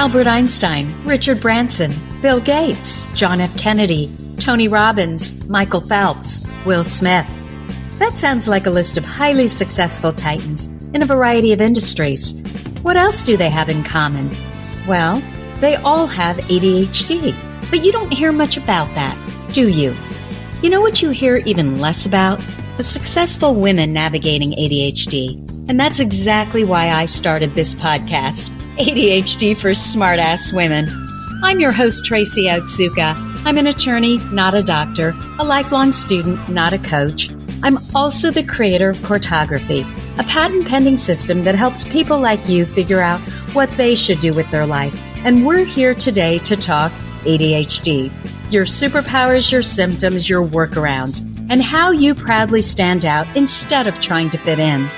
Albert Einstein, Richard Branson, Bill Gates, John F. Kennedy, Tony Robbins, Michael Phelps, Will Smith. That sounds like a list of highly successful titans in a variety of industries. What else do they have in common? Well, they all have ADHD, but you don't hear much about that, do you? You know what you hear even less about? The successful women navigating ADHD. And that's exactly why I started this podcast, ADHD for Smartass Women. I'm your host, Tracy Otsuka. I'm an attorney, not a doctor, a lifelong student, not a coach. I'm also the creator of Cortography, a patent-pending system that helps people like you figure out what they should do with their life. And we're here today to talk ADHD, your superpowers, your symptoms, your workarounds, and how you proudly stand out instead of trying to fit in.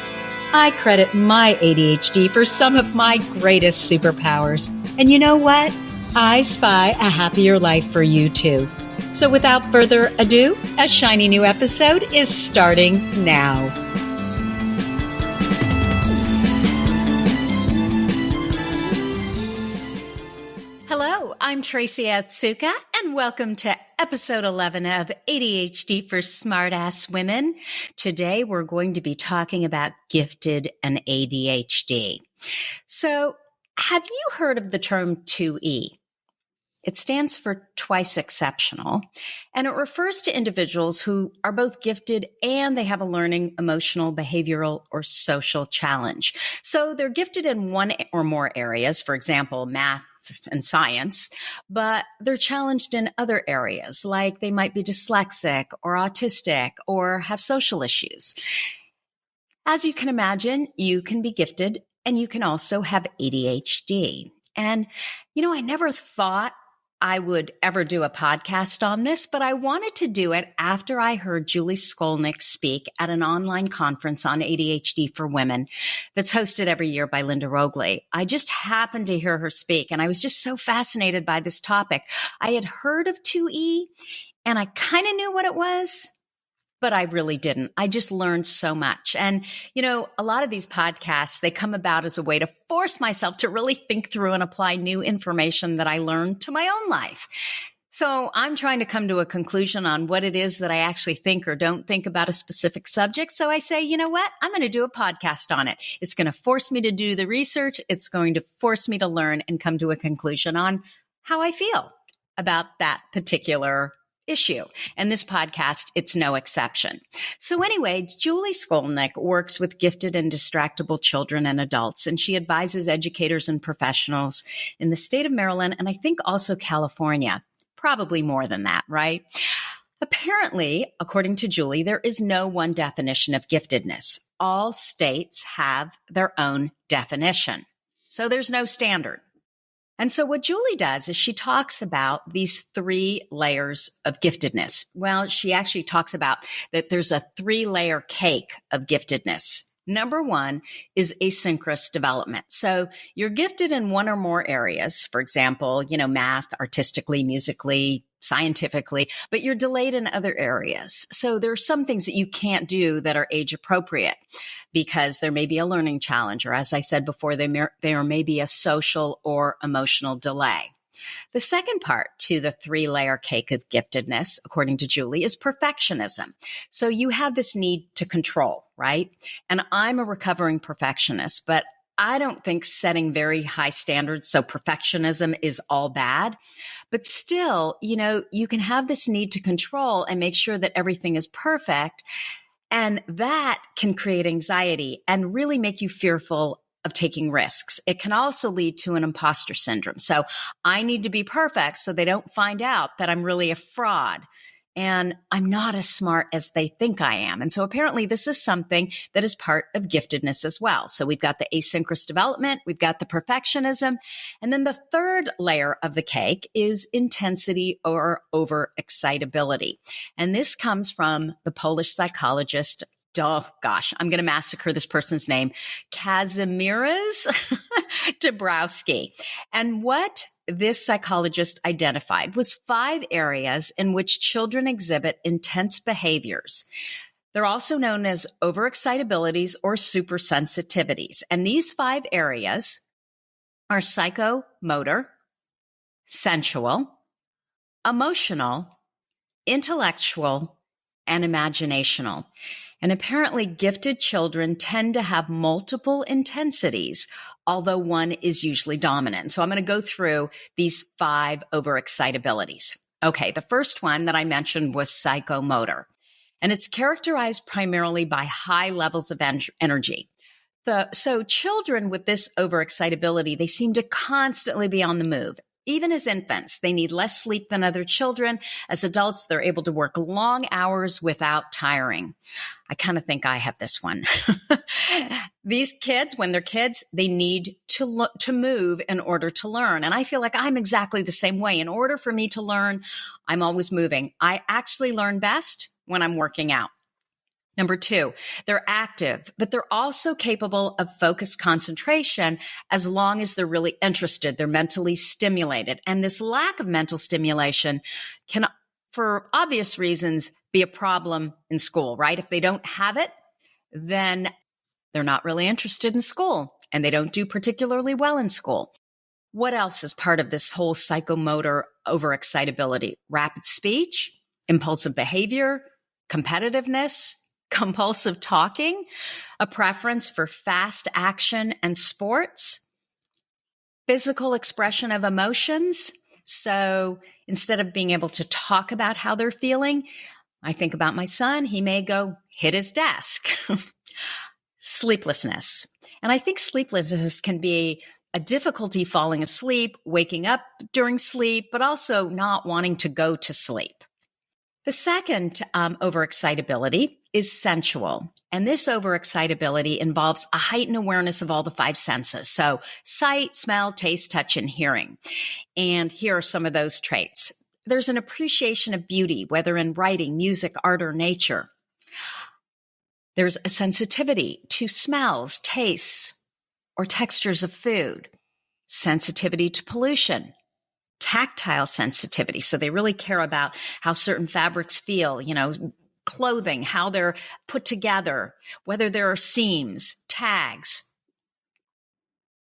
I credit my ADHD for some of my greatest superpowers. And you know what? I spy a happier life for you too. So without further ado, a shiny new episode is starting now. Hello, I'm Tracy Otsuka, and welcome to episode 11 of ADHD for Smartass Women. Today, we're going to be talking about gifted and ADHD. So, have you heard of the term 2E? It stands for twice exceptional, and it refers to individuals who are both gifted and they have a learning, emotional, behavioral, or social challenge. So they're gifted in one or more areas, for example, math and science, but they're challenged in other areas, like they might be dyslexic or autistic or have social issues. As you can imagine, you can be gifted and you can also have ADHD. And, I never thought I would ever do a podcast on this, but I wanted to do it after I heard Julie Skolnick speak at an online conference on ADHD for women that's hosted every year by Linda Rogley. I just happened to hear her speak, and I was just so fascinated by this topic. I had heard of 2E, and I kind of knew what it was, but I really didn't. I just learned so much. And, a lot of these podcasts, they come about as a way to force myself to really think through and apply new information that I learned to my own life. So I'm trying to come to a conclusion on what it is that I actually think or don't think about a specific subject. So I say, you know what? I'm going to do a podcast on it. It's going to force me to do the research. It's going to force me to learn and come to a conclusion on how I feel about that particular issue. And this podcast, it's no exception. So anyway, Julie Skolnick works with gifted and distractible children and adults, and she advises educators and professionals in the state of Maryland, and I think also California, probably more than that, right? Apparently, according to Julie, there is no one definition of giftedness. All states have their own definition. So there's no standard. And so what Julie does is she talks about these 3 layers of giftedness. Well, she actually talks about that there's a 3-layer cake of giftedness. Number 1 is asynchronous development. So you're gifted in one or more areas, for example, math, artistically, musically, scientifically, but you're delayed in other areas. So there are some things that you can't do that are age appropriate because there may be a learning challenge, or as I said before, there may be a social or emotional delay. The second part to the 3-layer cake of giftedness, according to Julie, is perfectionism. So you have this need to control, right? And I'm a recovering perfectionist, but I don't think setting very high standards, so perfectionism is all bad. But still, you can have this need to control and make sure that everything is perfect. And that can create anxiety and really make you fearful of taking risks. It can also lead to an imposter syndrome. So I need to be perfect so they don't find out that I'm really a fraud and I'm not as smart as they think I am. And so apparently this is something that is part of giftedness as well. So we've got the asynchronous development, we've got the perfectionism, and then the third layer of the cake is intensity or overexcitability. And this comes from the Polish psychologist, I'm going to massacre this person's name, Kazimierz Dabrowski. And what this psychologist identified was 5 areas in which children exhibit intense behaviors. They're also known as overexcitabilities or supersensitivities. And these 5 areas are psychomotor, sensual, emotional, intellectual, and imaginational. And apparently gifted children tend to have multiple intensities, although one is usually dominant. So I'm going to go through these 5 overexcitabilities. Okay, the first one that I mentioned was psychomotor, and it's characterized primarily by high levels of energy. So children with this overexcitability, they seem to constantly be on the move. Even as infants, they need less sleep than other children. As adults, they're able to work long hours without tiring. I kind of think I have this one. These kids, when they're kids, they need to move in order to learn. And I feel like I'm exactly the same way. In order for me to learn, I'm always moving. I actually learn best when I'm working out. Number 2, they're active, but they're also capable of focused concentration as long as they're really interested. They're mentally stimulated. And this lack of mental stimulation can, for obvious reasons, be a problem in school, right? If they don't have it, then they're not really interested in school and they don't do particularly well in school. What else is part of this whole psychomotor overexcitability? Rapid speech, impulsive behavior, competitiveness, compulsive talking, a preference for fast action and sports, physical expression of emotions. So instead of being able to talk about how they're feeling, I think about my son, he may go hit his desk. Sleeplessness. And I think sleeplessness can be a difficulty falling asleep, waking up during sleep, but also not wanting to go to sleep. The second overexcitability is sensual. And this overexcitability involves a heightened awareness of all the 5 senses. So sight, smell, taste, touch, and hearing. And here are some of those traits. There's an appreciation of beauty, whether in writing, music, art, or nature. There's a sensitivity to smells, tastes, or textures of food. Sensitivity to pollution. Tactile sensitivity. So they really care about how certain fabrics feel, clothing, how they're put together, whether there are seams, tags.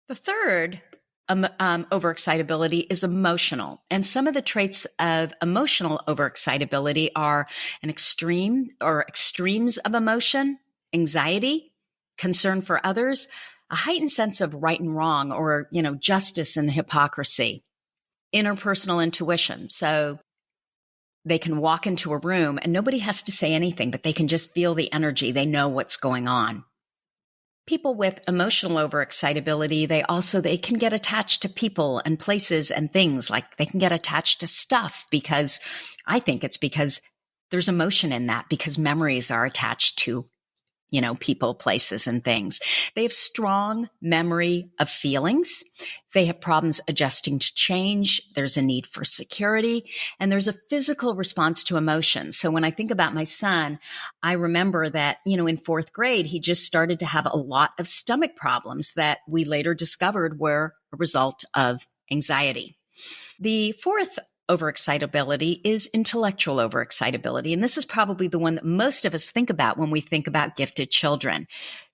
The third overexcitability is emotional. And some of the traits of emotional overexcitability are an extreme or extremes of emotion, anxiety, concern for others, a heightened sense of right and wrong or, justice and hypocrisy. Interpersonal intuition. So they can walk into a room and nobody has to say anything, but they can just feel the energy. They know what's going on. People with emotional overexcitability, they can get attached to people and places and things. Like they can get attached to stuff because I think it's because there's emotion in that, because memories are attached to people, places, and things. They have strong memory of feelings. They have problems adjusting to change. There's a need for security, and there's a physical response to emotions. So when I think about my son, I remember that, in 4th grade, he just started to have a lot of stomach problems that we later discovered were a result of anxiety. The 4th overexcitability is intellectual overexcitability. And this is probably the one that most of us think about when we think about gifted children.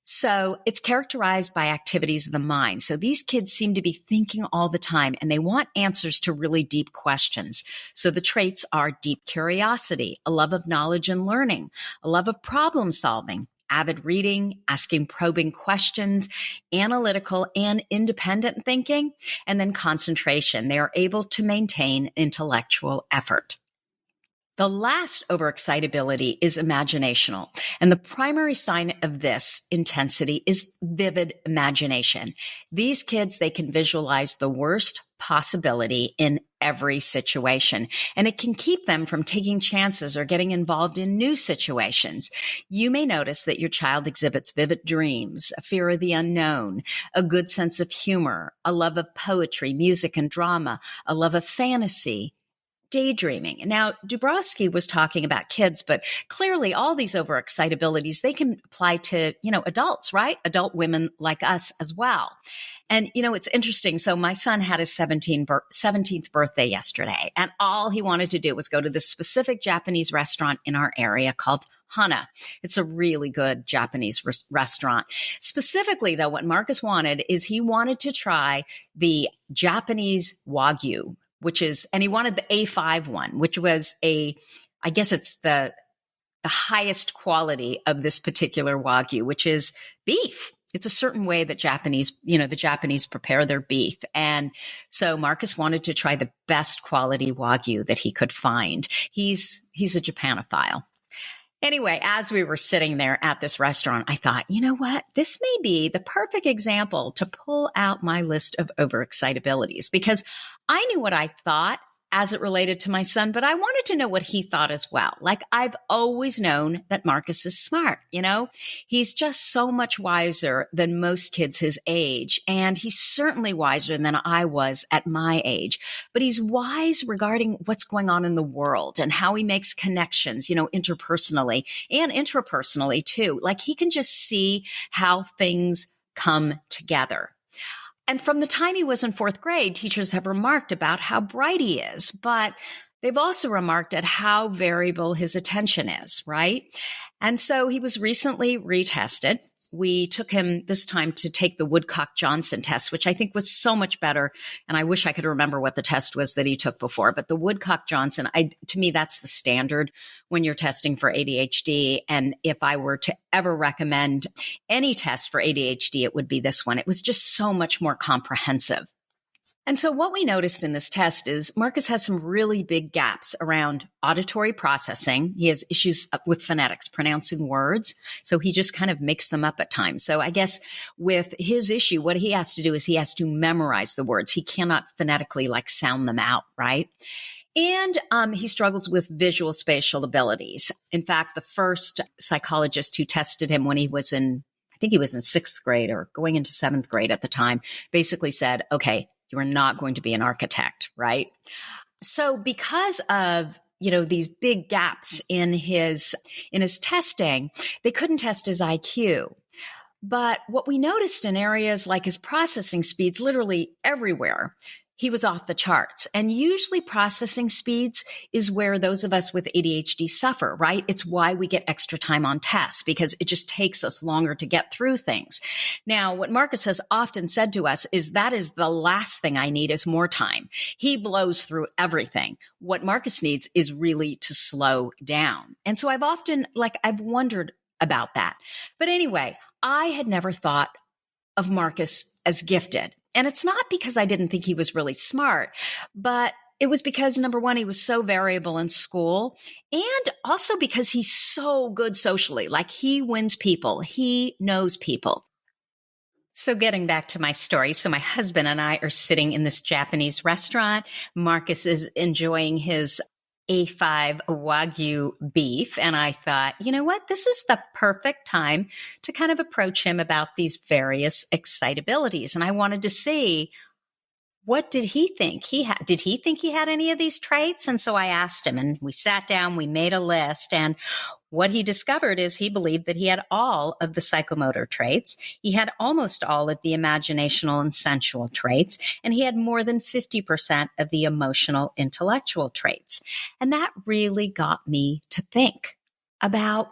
So it's characterized by activities of the mind. So these kids seem to be thinking all the time and they want answers to really deep questions. So the traits are deep curiosity, a love of knowledge and learning, a love of problem solving, avid reading, asking probing questions, analytical and independent thinking, and then concentration. They are able to maintain intellectual effort. The last overexcitability is imaginational. And the primary sign of this intensity is vivid imagination. These kids, they can visualize the worst possibility in every situation, and it can keep them from taking chances or getting involved in new situations. You may notice that your child exhibits vivid dreams, a fear of the unknown, a good sense of humor, a love of poetry, music, and drama, a love of fantasy, daydreaming. Now, Dubrowski was talking about kids, but clearly all these overexcitabilities, they can apply to, adults, right? Adult women like us as well. And, it's interesting. So my son had his 17th birthday yesterday, and all he wanted to do was go to this specific Japanese restaurant in our area called Hana. It's a really good Japanese restaurant. Specifically, though, what Marcus wanted is he wanted to try the Japanese Wagyu, and he wanted the A5 one, which was I guess it's the highest quality of this particular Wagyu, which is beef. It's a certain way that the Japanese prepare their beef. And so Marcus wanted to try the best quality Wagyu that he could find. He's a Japanophile. Anyway, as we were sitting there at this restaurant, I thought, you know what? This may be the perfect example to pull out my list of overexcitabilities, because I knew what I thought as it related to my son, but I wanted to know what he thought as well. Like, I've always known that Marcus is smart, He's just so much wiser than most kids his age, and he's certainly wiser than I was at my age. But he's wise regarding what's going on in the world and how he makes connections, interpersonally and intrapersonally too. Like, he can just see how things come together. And from the time he was in fourth grade, teachers have remarked about how bright he is, but they've also remarked at how variable his attention is, right? And so he was recently retested. We took him this time to take the Woodcock-Johnson test, which I think was so much better. And I wish I could remember what the test was that he took before. But the Woodcock-Johnson, to me, that's the standard when you're testing for ADHD. And if I were to ever recommend any test for ADHD, it would be this one. It was just so much more comprehensive. And so what we noticed in this test is Marcus has some really big gaps around auditory processing. He has issues with phonetics, pronouncing words. So he just kind of makes them up at times. So I guess with his issue, what he has to do is he has to memorize the words. He cannot phonetically sound them out, right? And he struggles with visual spatial abilities. In fact, the first psychologist who tested him when he was in sixth grade or going into seventh grade at the time, basically said, okay, you are not going to be an architect, right? So because of, these big gaps in his testing, they couldn't test his IQ. But what we noticed in areas like his processing speeds, literally everywhere, he was off the charts. And usually processing speeds is where those of us with ADHD suffer, right? It's why we get extra time on tests, because it just takes us longer to get through things. Now, what Marcus has often said to us is that is the last thing I need is more time. He blows through everything. What Marcus needs is really to slow down. And so I've wondered about that. But anyway, I had never thought of Marcus as gifted. And it's not because I didn't think he was really smart, but it was because, number one, he was so variable in school, and also because he's so good socially. Like, he wins people. He knows people. So getting back to my story, so my husband and I are sitting in this Japanese restaurant. Marcus is enjoying his A5 Wagyu beef. And I thought, you know what? This is the perfect time to kind of approach him about these various excitabilities. And I wanted to see, what did he think he had? Did he think he had any of these traits? And so I asked him, and we sat down, we made a list, and what he discovered is he believed that he had all of the psychomotor traits. He had almost all of the imaginational and sensual traits, and he had more than 50% of the emotional intellectual traits. And that really got me to think about,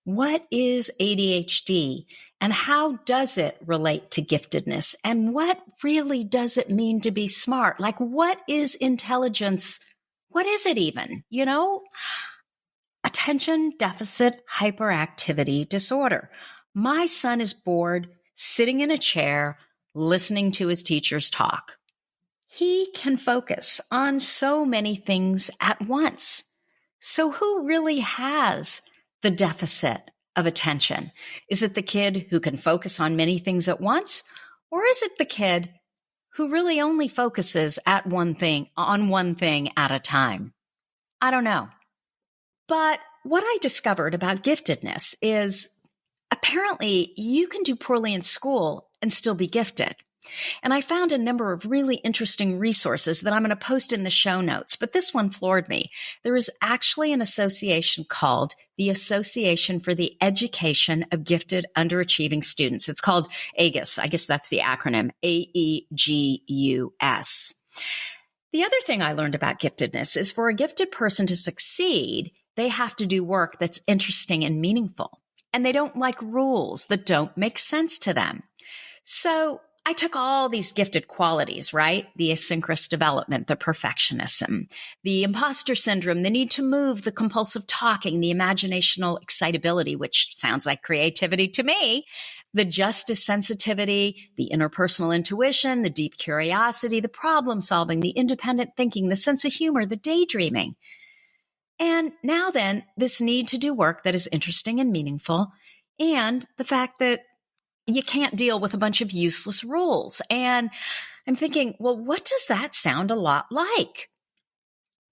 what is ADHD and how does it relate to giftedness? And what really does it mean to be smart? Like, what is intelligence? What is it even? Attention deficit hyperactivity disorder. My son is bored, sitting in a chair, listening to his teachers talk. He can focus on so many things at once. So who really has the deficit of attention? Is it the kid who can focus on many things at once? Or is it the kid who really only focuses on one thing at a time? I don't know. But what I discovered about giftedness is apparently you can do poorly in school and still be gifted. And I found a number of really interesting resources that I'm going to post in the show notes, but this one floored me. There is actually an association called the Association for the Education of Gifted Underachieving Students. It's called AGUS. I guess that's the acronym, AEGUS. The other thing I learned about giftedness is for a gifted person to succeed, they have to do work that's interesting and meaningful. And they don't like rules that don't make sense to them. So I took all these gifted qualities, right? The asynchronous development, the perfectionism, the imposter syndrome, the need to move, the compulsive talking, the imaginational excitability, which sounds like creativity to me, the justice sensitivity, the interpersonal intuition, the deep curiosity, the problem solving, the independent thinking, the sense of humor, the daydreaming. And now then, this need to do work that is interesting and meaningful, and the fact that you can't deal with a bunch of useless rules. And I'm thinking, well, what does that sound a lot like?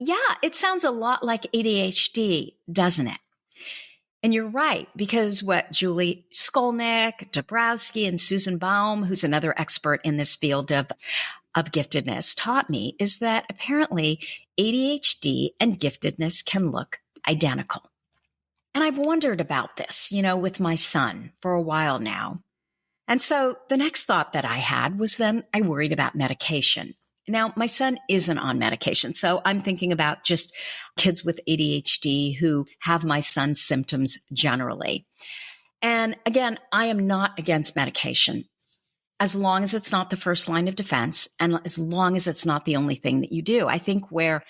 Yeah, it sounds a lot like ADHD, doesn't it? And you're right, because what Julie Skolnick, Dabrowski, and Susan Baum, who's another expert in this field of giftedness, taught me is that apparently ADHD and giftedness can look identical. And I've wondered about this, with my son for a while now. And so the next thought that I had was then I worried about medication. Now, my son isn't on medication, so I'm thinking about just kids with ADHD who have my son's symptoms generally. And again, I am not against medication, as long as it's not the first line of defense and as long as it's not the only thing that you do. I think where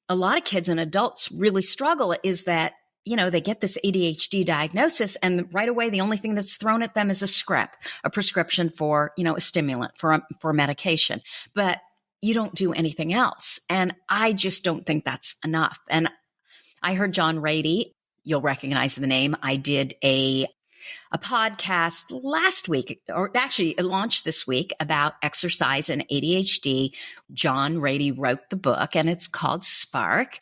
a lot of kids and adults really struggle is that they get this ADHD diagnosis and right away, the only thing that's thrown at them is a prescription for, a stimulant, for medication, but you don't do anything else. And I just don't think that's enough. And I heard John Rady, you'll recognize the name. I did a podcast last week, or actually it launched this week, about exercise and ADHD. John Rady wrote the book and it's called Spark.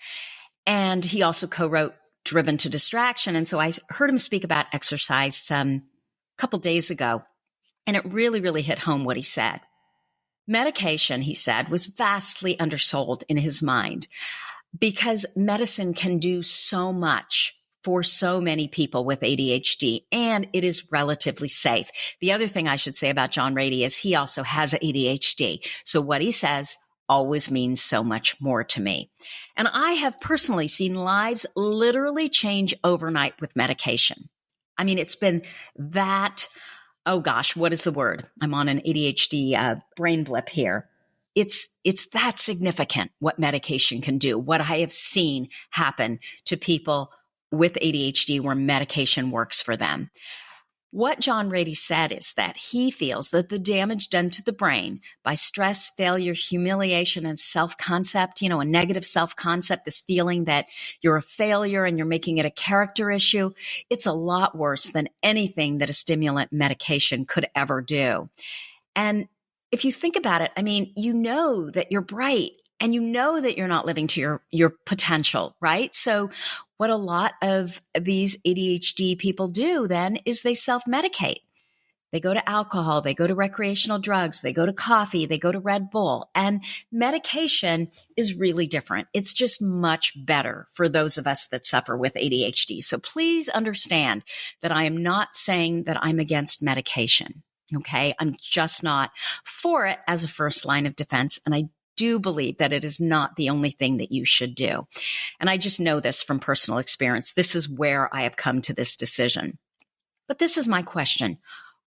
And he also co-wrote Driven to Distraction. And so I heard him speak about exercise a couple days ago, and it really, really hit home what he said. Medication, he said, was vastly undersold in his mind because medicine can do so much for so many people with ADHD, and it is relatively safe. The other thing I should say about John Rady is he also has ADHD. So what he says always means so much more to me. And I have personally seen lives literally change overnight with medication. I mean, it's been that, oh gosh, what is the word? I'm on an ADHD brain blip here. It's that significant what medication can do, what I have seen happen to people with ADHD where medication works for them. What John Rady said is that he feels that the damage done to the brain by stress, failure, humiliation, and self-concept, a negative self-concept, this feeling that you're a failure and you're making it a character issue, it's a lot worse than anything that a stimulant medication could ever do. And if you think about it, I mean, you know that you're bright and you know that you're not living to your potential, right? So what a lot of these ADHD people do then is they self-medicate. They go to alcohol, they go to recreational drugs, they go to coffee, they go to Red Bull. And medication is really different. It's just much better for those of us that suffer with ADHD. So please understand that I am not saying that I'm against medication. Okay. I'm just not for it as a first line of defense. And I do believe that it is not the only thing that you should do. And I just know this from personal experience. This is where I have come to this decision. But this is my question.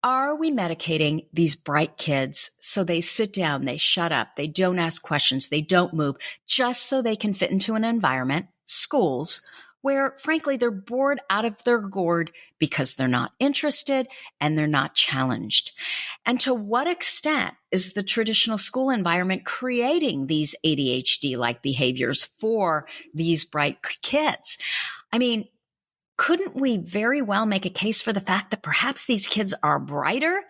Are we medicating these bright kids so they sit down, they shut up, they don't ask questions, they don't move, just so they can fit into an environment, schools, where frankly they're bored out of their gourd because they're not interested and they're not challenged? And to what extent is the traditional school environment creating these ADHD-like behaviors for these bright kids? I mean, couldn't we very well make a case for the fact that perhaps these kids are brighter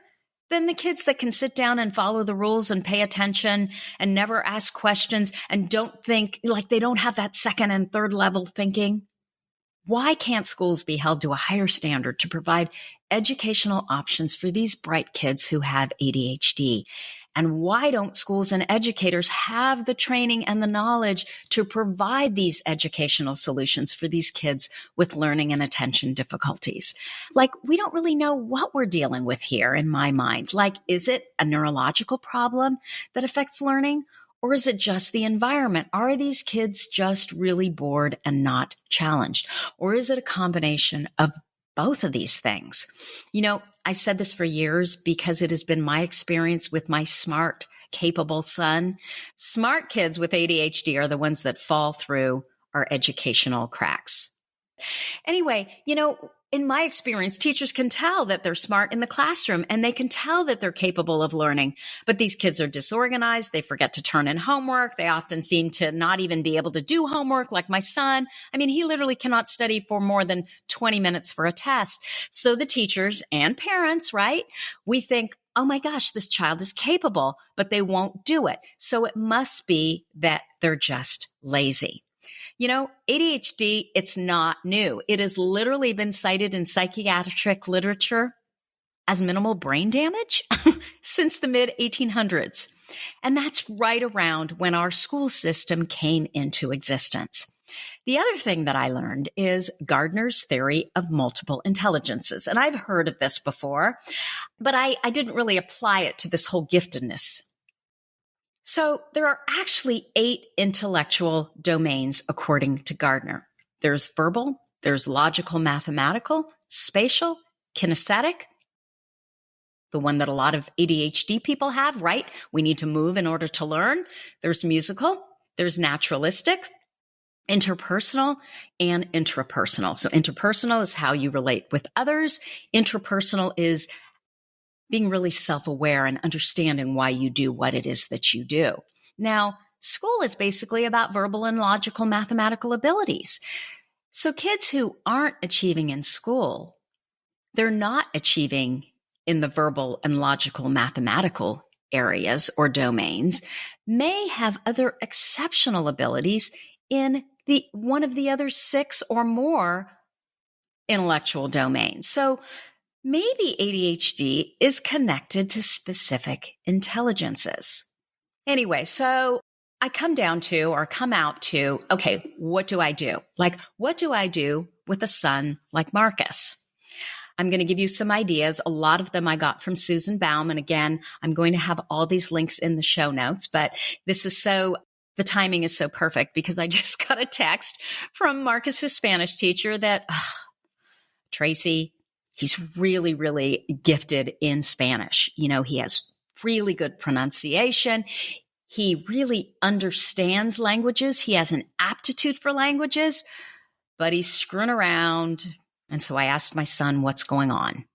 than the kids that can sit down and follow the rules and pay attention and never ask questions and don't think, like they don't have that second and third level thinking? Why can't schools be held to a higher standard to provide educational options for these bright kids who have ADHD? And why don't schools and educators have the training and the knowledge to provide these educational solutions for these kids with learning and attention difficulties? Like, we don't really know what we're dealing with here in my mind. Like, is it a neurological problem that affects learning? Or is it just the environment? Are these kids just really bored and not challenged? Or is it a combination of both of these things? I've said this for years because it has been my experience with my smart, capable son. Smart kids with ADHD are the ones that fall through our educational cracks. Anyway, in my experience, teachers can tell that they're smart in the classroom and they can tell that they're capable of learning. But these kids are disorganized. They forget to turn in homework. They often seem to not even be able to do homework, like my son. He literally cannot study for more than 20 minutes for a test. So the teachers and parents, right? We think, oh my gosh, this child is capable, but they won't do it. So it must be that they're just lazy. ADHD, it's not new. It has literally been cited in psychiatric literature as minimal brain damage since the mid 1800s. And that's right around when our school system came into existence. The other thing that I learned is Gardner's theory of multiple intelligences. And I've heard of this before, but I didn't really apply it to this whole giftedness. So there are actually 8 intellectual domains, according to Gardner. There's verbal, there's logical, mathematical, spatial, kinesthetic, the one that a lot of ADHD people have, right? We need to move in order to learn. There's musical, there's naturalistic, interpersonal, and intrapersonal. So interpersonal is how you relate with others. Intrapersonal is being really self-aware and understanding why you do what it is that you do. Now, school is basically about verbal and logical mathematical abilities. So kids who aren't achieving in school, they're not achieving in the verbal and logical mathematical areas or domains, may have other exceptional abilities in one of the other 6 or more intellectual domains. So maybe ADHD is connected to specific intelligences. Anyway, so I come out to, okay, what do I do? What do I do with a son like Marcus? I'm going to give you some ideas. A lot of them I got from Susan Baum. And again, I'm going to have all these links in the show notes, but the timing is so perfect because I just got a text from Marcus's Spanish teacher that, Tracy, he's really, really gifted in Spanish. He has really good pronunciation. He really understands languages. He has an aptitude for languages, but he's screwing around. And so I asked my son, what's going on?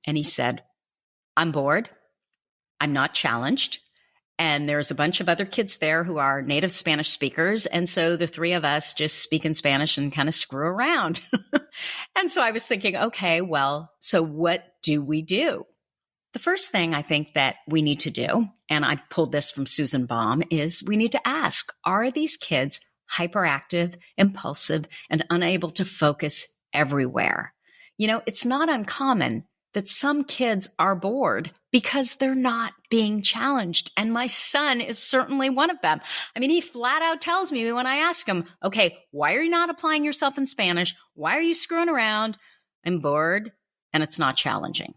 And he said, I'm bored. I'm not challenged. And there's a bunch of other kids there who are native Spanish speakers. And so the 3 of us just speak in Spanish and kind of screw around. And so I was thinking, okay, well, so what do we do? The first thing I think that we need to do, and I pulled this from Susan Baum, is we need to ask, are these kids hyperactive, impulsive, and unable to focus everywhere? It's not uncommon that some kids are bored because they're not being challenged. And my son is certainly one of them. He flat out tells me when I ask him, okay, why are you not applying yourself in Spanish? Why are you screwing around? I'm bored and it's not challenging.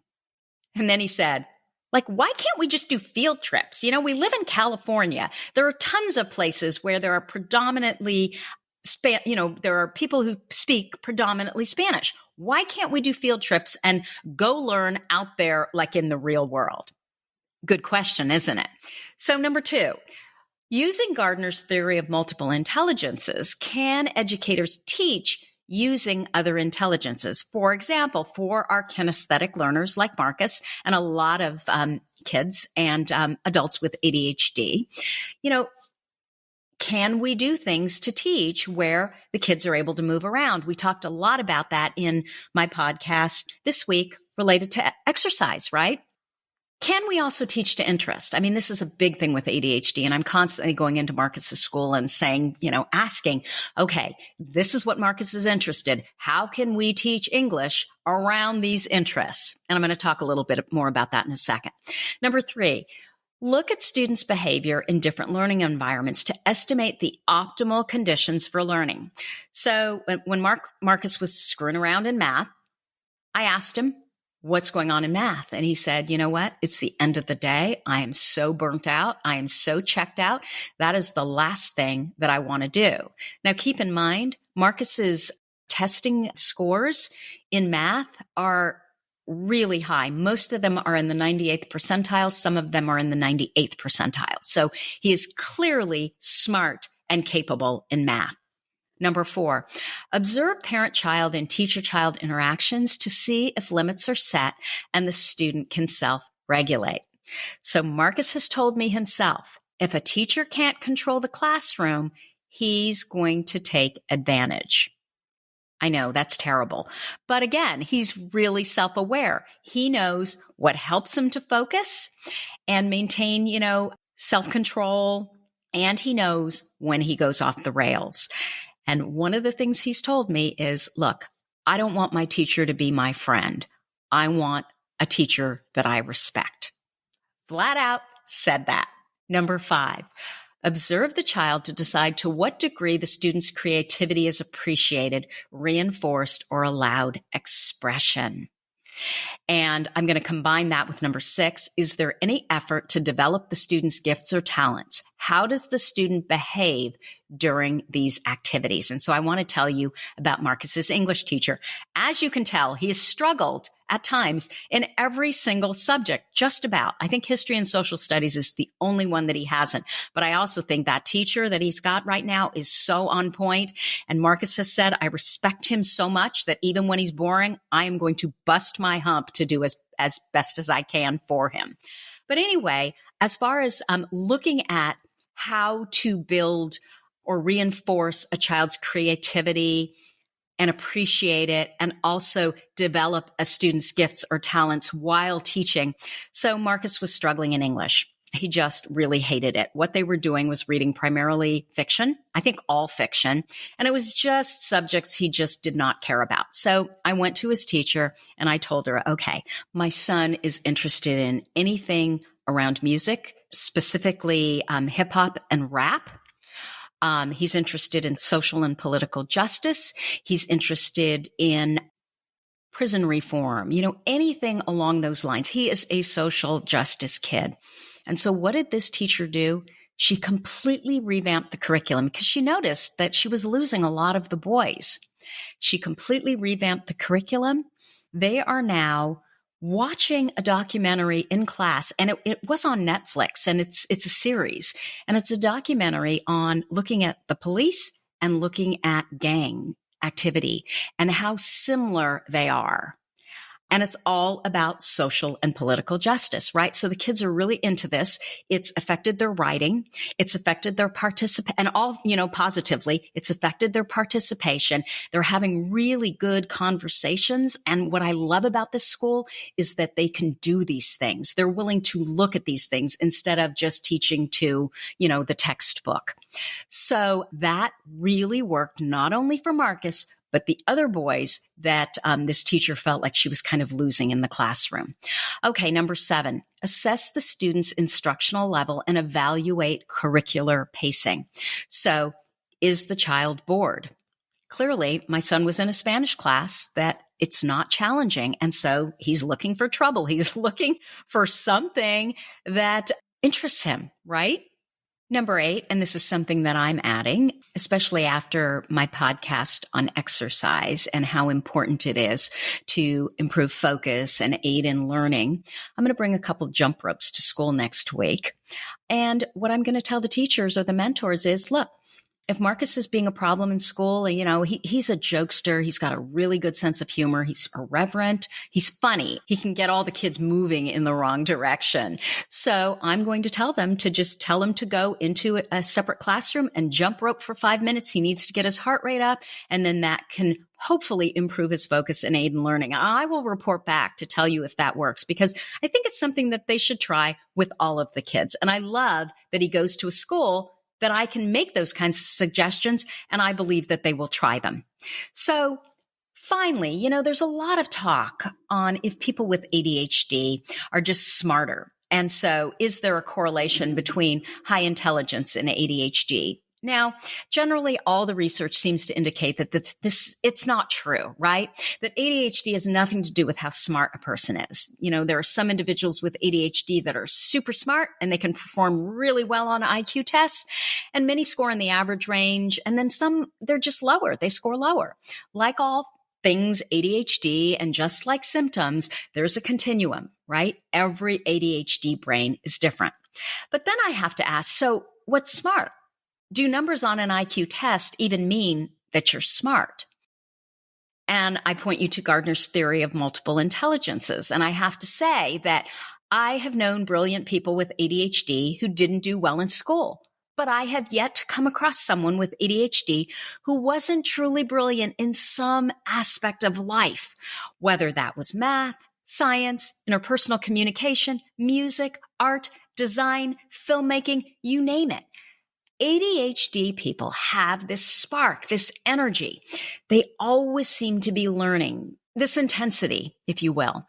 And then he said, why can't we just do field trips? We live in California. There are tons of places where there are predominantly there are people who speak predominantly Spanish. Why can't we do field trips and go learn out there like in the real world? Good question, isn't it? So number 2, using Gardner's theory of multiple intelligences, can educators teach using other intelligences? For example, for our kinesthetic learners like Marcus and a lot of kids and adults with ADHD, can we do things to teach where the kids are able to move around? We talked a lot about that in my podcast this week related to exercise, right? Can we also teach to interest? This is a big thing with ADHD, and I'm constantly going into Marcus's school and saying, asking, okay, this is what Marcus is interested. How can we teach English around these interests? And I'm going to talk a little bit more about that in a second. Number 3, look at students' behavior in different learning environments to estimate the optimal conditions for learning. So when Marcus was screwing around in math, I asked him, what's going on in math? And he said, you know what? It's the end of the day. I am so burnt out. I am so checked out. That is the last thing that I want to do. Now, keep in mind, Marcus's testing scores in math are really high. Most of them are in the 98th percentile. Some of them are in the 98th percentile. So he is clearly smart and capable in math. Number 4, observe parent-child and teacher-child interactions to see if limits are set and the student can self-regulate. So Marcus has told me himself, if a teacher can't control the classroom, he's going to take advantage. I know that's terrible. But again, he's really self-aware. He knows what helps him to focus and maintain, self-control, and he knows when he goes off the rails. And one of the things he's told me is, look, I don't want my teacher to be my friend. I want a teacher that I respect. Flat out said that. Number 5, observe the child to decide to what degree the student's creativity is appreciated, reinforced, or allowed expression. And I'm going to combine that with number 6. Is there any effort to develop the student's gifts or talents? How does the student behave during these activities? And so I want to tell you about Marcus's English teacher. As you can tell, he has struggled at times in every single subject, just about. I think history and social studies is the only one that he hasn't. But I also think that teacher that he's got right now is so on point. And Marcus has said, I respect him so much that even when he's boring, I am going to bust my hump to do as best as I can for him. But anyway, as far as looking at how to build or reinforce a child's creativity and appreciate it, and also develop a student's gifts or talents while teaching. So Marcus was struggling in English. He just really hated it. What they were doing was reading primarily fiction, I think all fiction, and it was just subjects he just did not care about. So I went to his teacher and I told her, okay, my son is interested in anything around music, specifically hip hop and rap. He's interested in social and political justice. He's interested in prison reform, anything along those lines. He is a social justice kid. And so what did this teacher do? She completely revamped the curriculum because she noticed that she was losing a lot of the boys. She completely revamped the curriculum. They are now watching a documentary in class, and it was on Netflix, and it's a series, and it's a documentary on looking at the police and looking at gang activity and how similar they are. And it's all about social and political justice, right? So the kids are really into this. It's affected their writing. It's affected their and all, positively, it's affected their participation. They're having really good conversations. And what I love about this school is that they can do these things. They're willing to look at these things instead of just teaching to, the textbook. So that really worked not only for Marcus, but the other boys that this teacher felt like she was kind of losing in the classroom. Okay, number 7, assess the student's instructional level and evaluate curricular pacing. So, is the child bored? Clearly, my son was in a Spanish class that it's not challenging, and so he's looking for trouble. He's looking for something that interests him, right? Number 8, and this is something that I'm adding, especially after my podcast on exercise and how important it is to improve focus and aid in learning. I'm going to bring a couple jump ropes to school next week. And what I'm going to tell the teachers or the mentors is, look, if Marcus is being a problem in school, he's a jokester. He's got a really good sense of humor. He's irreverent. He's funny. He can get all the kids moving in the wrong direction. So I'm going to tell them to just tell him to go into a separate classroom and jump rope for 5 minutes. He needs to get his heart rate up, and then that can hopefully improve his focus and aid in learning. I will report back to tell you if that works, because I think it's something that they should try with all of the kids. And I love that he goes to a school that I can make those kinds of suggestions, and I believe that they will try them. So finally, there's a lot of talk on if people with ADHD are just smarter. And so is there a correlation between high intelligence and ADHD? Now, generally, all the research seems to indicate that it's not true, right? That ADHD has nothing to do with how smart a person is. There are some individuals with ADHD that are super smart and they can perform really well on IQ tests, and many score in the average range. And then some, they're just lower. They score lower. Like all things ADHD, and just like symptoms, there's a continuum, right? Every ADHD brain is different. But then I have to ask, so what's smart? Do numbers on an IQ test even mean that you're smart? And I point you to Gardner's theory of multiple intelligences. And I have to say that I have known brilliant people with ADHD who didn't do well in school. But I have yet to come across someone with ADHD who wasn't truly brilliant in some aspect of life, whether that was math, science, interpersonal communication, music, art, design, filmmaking, you name it. ADHD people have this spark, this energy. They always seem to be learning, this intensity, if you will.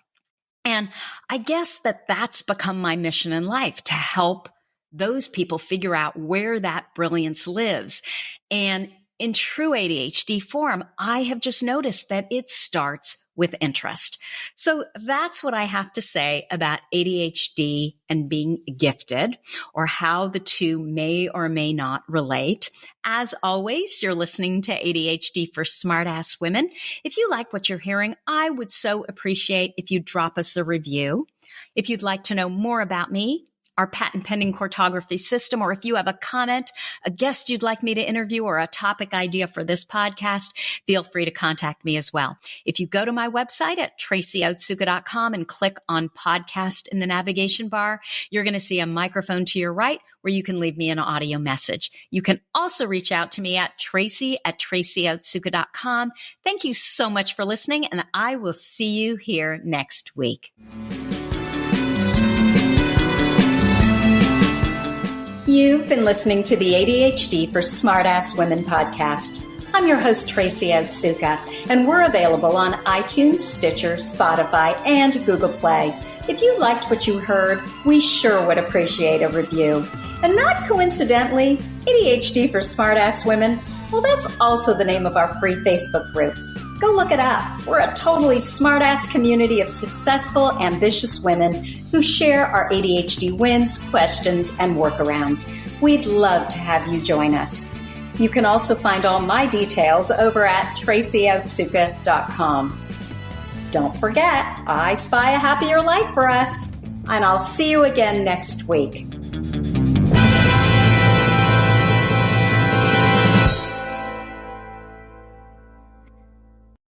And I guess that's become my mission in life, to help those people figure out where that brilliance lives. And in true ADHD form, I have just noticed that it starts with interest. So that's what I have to say about ADHD and being gifted, or how the two may or may not relate. As always, you're listening to ADHD for Smartass Women. If you like what you're hearing, I would so appreciate if you drop us a review. If you'd like to know more about me, our patent pending cartography system, or if you have a comment, a guest you'd like me to interview, or a topic idea for this podcast, feel free to contact me as well. If you go to my website at tracyotsuka.com and click on podcast in the navigation bar, you're going to see a microphone to your right where you can leave me an audio message. You can also reach out to me at tracy@tracyotsuka.com. Thank you so much for listening, and I will see you here next week. You've been listening to the ADHD for Smartass Women podcast. I'm your host, Tracy Otsuka, and we're available on iTunes, Stitcher, Spotify, and Google Play. If you liked what you heard, we sure would appreciate a review. And not coincidentally, ADHD for Smartass Women, well, that's also the name of our free Facebook group. Go look it up. We're a totally smartass community of successful, ambitious women who share our ADHD wins, questions, and workarounds. We'd love to have you join us. You can also find all my details over at tracyotsuka.com. Don't forget, I spy a happier life for us, and I'll see you again next week.